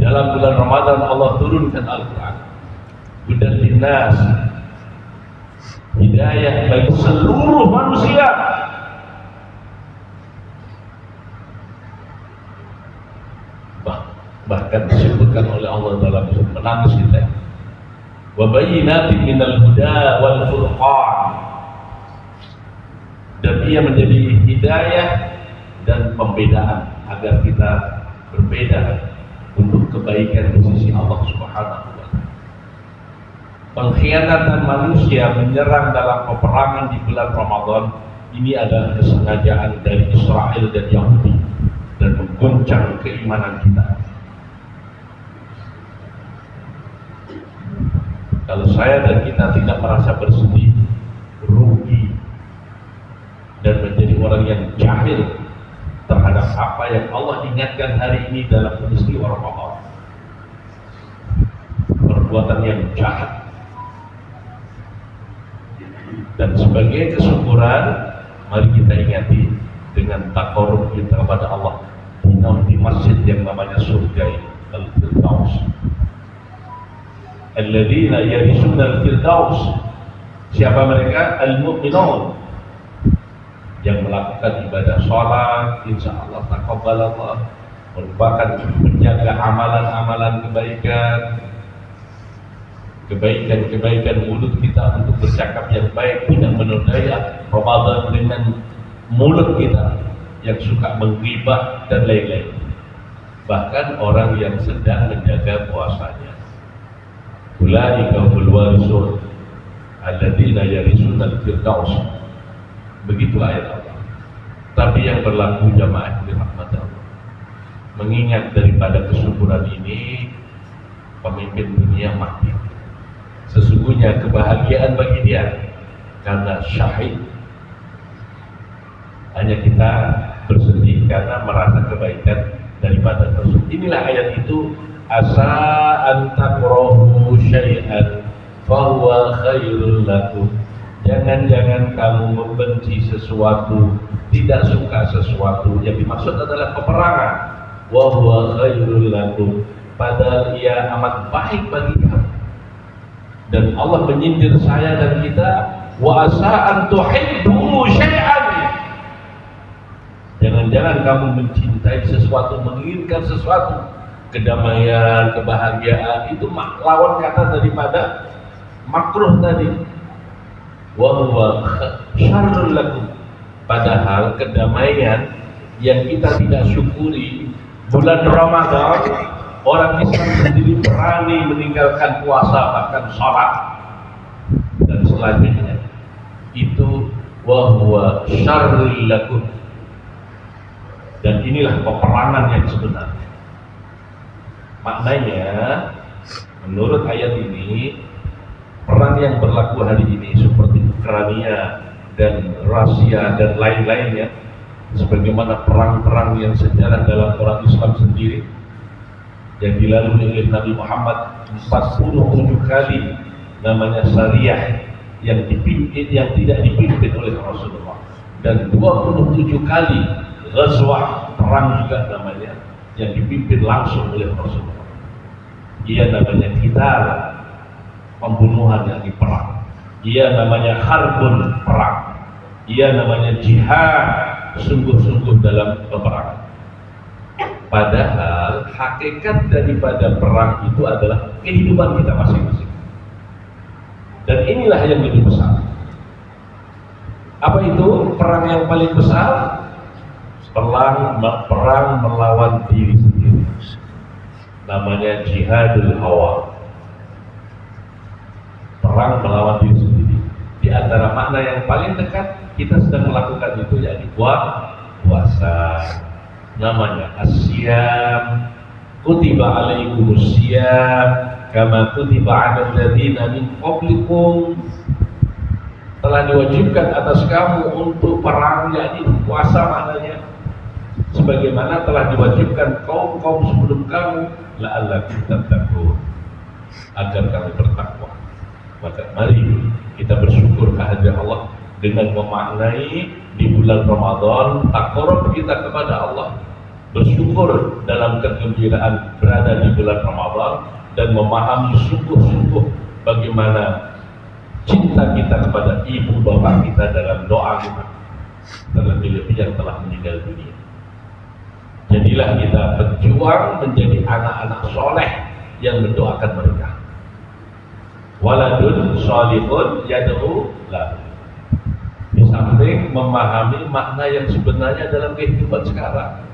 dalam bulan Ramadan Allah turunkan Al-Quran, hudan linnas, hidayah bagi seluruh manusia. Bahkan disebutkan oleh Allah dalam menangis kita, wa bayyinatin minal huda wal furqan, dan ia menjadi hidayah dan pembedaan agar kita berbeda untuk kebaikan di sisi Allah Subhanahu wa taala. Pengkhianatan manusia menyerang dalam peperangan di bulan Ramadan ini adalah kesengajaan dari Israel dan Yahudi dan mengguncang keimanan kita. Kalau saya dan kita tidak merasa bersedih, rugi, dan menjadi orang yang jahil terhadap apa yang Allah ingatkan hari ini dalam peristiwa Ramadan, perbuatan yang jahat, dan sebagai kesyukuran, mari kita ingati dengan taqarrub kita kepada Allah di masjid yang namanya surga ini, Al-Firdaus. Alladzina yarisuna al-firdaus. Siapa mereka? Al-mu'minun, yang melakukan ibadah sholat, insyaallah taqabbalallah, merupakan menjaga amalan-amalan kebaikan mulut kita untuk bercakap yang baik, tidak menodai Ramadan dengan mulut kita yang suka menggibah dan lain-lain. Bahkan orang yang sedang menjaga puasanya, ulaika humul warisun alladzina yarisuna al-firdaus. Begitulah ayat Allah. Tapi yang berlaku jamaah dirahmati Allah, mengingat daripada kesyukuran ini, pemimpin dunia mati. Sesungguhnya kebahagiaan bagi dia karena syahid. Hanya kita bersedih karena merasa kebaikan daripada tersebut. Inilah ayat itu, asa an takrahu syai'an fahuwa khairul lakum. Jangan-jangan kamu membenci sesuatu, tidak suka sesuatu. Yang dimaksud adalah peperangan. Wa huwa khairul lakum, padahal ia amat baik bagi kamu. Dan Allah menyindir saya dan kita, wa asa an tuhibbu syai'an. Jangan-jangan kamu mencintai sesuatu, menginginkan sesuatu, kedamaian, kebahagiaan, itu lawan kata daripada makruh tadi. Wa huwa syarrul lakum, padahal kedamaian yang kita tidak syukuri bulan Ramadan, orang Islam sendiri berani meninggalkan puasa, bahkan sholat dan selanjutnya, itu wa huwa syarrul lakum. Dan inilah peperangan yang sebenarnya. Maknanya, menurut ayat ini, perang yang berlaku hari ini seperti Ukraina dan Rusia dan lain-lainnya, sebagaimana perang-perang yang sejarah dalam orang Islam sendiri yang dilalui oleh Nabi Muhammad 47 kali, namanya Syariah, yang tidak dipimpin oleh Rasulullah, dan 27 kali Ghazwah, perang juga namanya, yang dipimpin langsung oleh Rasulullah. Ia namanya kital, pembunuhan yang diperang. Ia namanya harbun, perang. Ia namanya jihad, sungguh-sungguh dalam peperangan. Padahal hakikat daripada perang itu adalah kehidupan kita masing-masing. Dan inilah yang lebih besar. Apa itu perang yang paling besar? Perang melawan diri sendiri, namanya jihadul hawa. Perang melawan diri sendiri. Di antara makna yang paling dekat, kita sedang melakukan itu, yakni puasa, namanya asyam. Kutiba alaikumus syiyam kama kutiba 'alal ladzina min qablikum. Telah diwajibkan atas kamu untuk perang, yakni puasa maknanya, sebagaimana telah diwajibkan kaum-kaum sebelum kamu, la'allakum tattaqun, agar kamu bertakwa. Maka mari kita bersyukur kehadirat Allah dengan memaknai di bulan Ramadan taqarrub kita kepada Allah bersyukur dalam kegembiraan berada di bulan Ramadan dan memahami sungguh-sungguh bagaimana cinta kita kepada ibu bapak kita dalam doa kita, terlebih-lebih yang telah meninggal dunia. Jadilah kita berjuang menjadi anak-anak soleh yang mendoakan mereka. Waladun sholihun yad'u lahu. Di samping memahami makna yang sebenarnya dalam kehidupan sekarang,